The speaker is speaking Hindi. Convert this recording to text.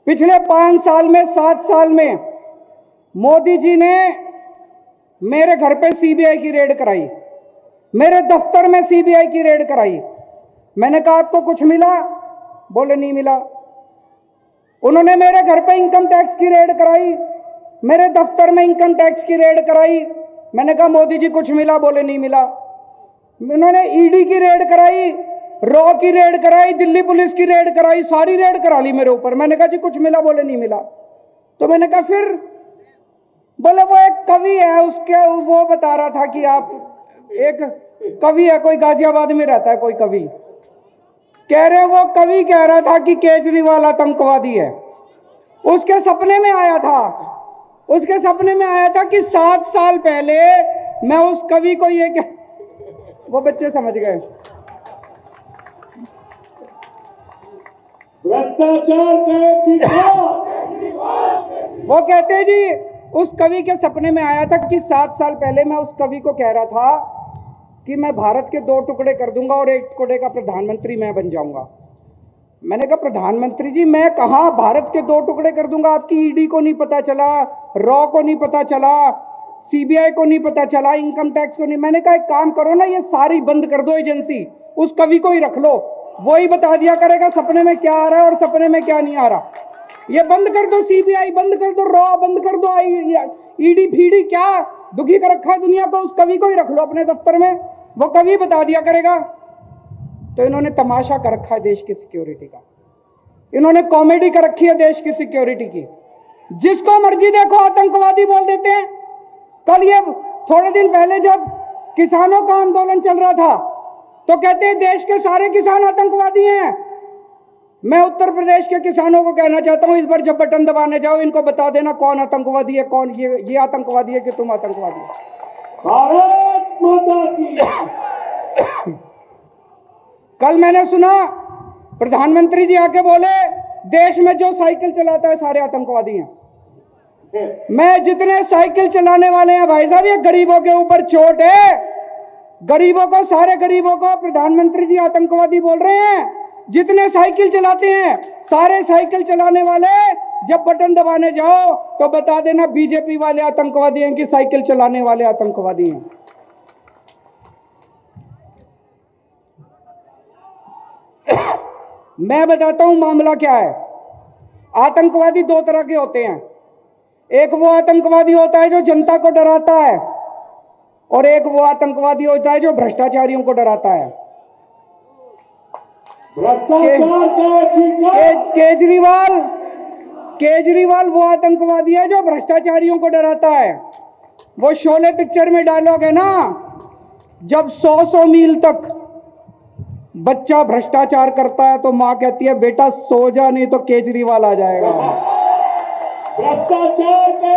पिछले 5 साल में 7 साल में मोदी जी ने मेरे घर पे सीबीआई की रेड कराई, मेरे दफ्तर में सीबीआई की रेड कराई। मैंने कहा आपको कुछ मिला? बोले नहीं मिला। उन्होंने मेरे घर पे इनकम टैक्स की रेड कराई, मेरे दफ्तर में इनकम टैक्स की रेड कराई। मैंने कहा मोदी जी कुछ मिला? बोले नहीं मिला। उन्होंने ईडी की रेड कराई, रॉ की रेड कराई, दिल्ली पुलिस की रेड कराई, सारी रेड करा ली मेरे ऊपर। मैंने कहा जी कुछ मिला? बोले नहीं मिला। तो मैंने कहा फिर? बोले वो एक कवि है, उसके वो बता रहा था कि आप एक कवि है, कोई गाजियाबाद में रहता है कोई कवि, कह रहे वो कवि कह रहा था कि केजरीवाल आतंकवादी है। उसके सपने में आया था, उसके सपने में आया था कि 7 साल पहले मैं उस कवि को ये क्या, वो बच्चे समझ गए। भ्रष्टाचार वो कहते जी उस कवि के सपने में आया था कि 7 साल पहले मैं उस कवि को कह रहा था कि मैं भारत के 2 टुकड़े कर दूंगा और 1 टुकड़े का प्रधानमंत्री मैं बन जाऊंगा। मैंने कहा प्रधानमंत्री जी मैं कहा भारत के 2 टुकड़े कर दूंगा? आपकी ईडी को नहीं पता चला, रॉ को नहीं पता चला, सीबीआई को नहीं पता चला, इनकम टैक्स को नहीं। मैंने कहा एक काम करो ना, ये सारी बंद कर दो एजेंसी, उस कवि को ही रख लो, वो ही बता दिया करेगा सपने में क्या आ रहा है और सपने में क्या नहीं आ रहा। ये बंद कर दो, सीबीआई बंद कर दो, रॉ बंद कर दो, ईडी फीडी क्या दुखी कर रखा है दुनिया को, उस कवि को ही रख लो अपने दफ्तर में, वो कवि बता दिया करेगा। तो इन्होंने तमाशा कर रखा है देश की सिक्योरिटी का, इन्होंने कॉमेडी कर रखी है देश की सिक्योरिटी की। जिसको मर्जी देखो आतंकवादी बोल देते हैं। कल ये थोड़े दिन पहले जब किसानों का आंदोलन चल रहा था तो कहते हैं देश के सारे किसान आतंकवादी हैं। मैं उत्तर प्रदेश के किसानों को कहना चाहता हूं, इस बार जब बटन दबाने जाओ इनको बता देना कौन आतंकवादी है, कौन ये आतंकवादी है कि तुम आतंकवादी हो। भारत माता की। कल मैंने सुना प्रधानमंत्री जी आके बोले देश में जो साइकिल चलाता है सारे आतंकवादी हैं। मैं जितने साइकिल चलाने वाले हैं भाई साहब, ये गरीबों के ऊपर चोट है। गरीबों को, सारे गरीबों को प्रधानमंत्री जी आतंकवादी बोल रहे हैं। जितने साइकिल चलाते हैं सारे साइकिल चलाने वाले जब बटन दबाने जाओ तो बता देना बीजेपी वाले आतंकवादी हैं कि साइकिल चलाने वाले आतंकवादी हैं। मैं बताता हूं मामला क्या है। आतंकवादी 2 तरह के होते हैं। एक वो आतंकवादी होता है जो जनता को डराता है और एक वो आतंकवादी होता है जो भ्रष्टाचारियों को डराता है। केजरीवाल वो आतंकवादी है जो भ्रष्टाचारियों को डराता है। वो शोले पिक्चर में डायलॉग है ना, जब 100 मील तक बच्चा भ्रष्टाचार करता है तो मां कहती है बेटा सो जा नहीं तो केजरीवाल आ जाएगा। भ्रष्टाचार का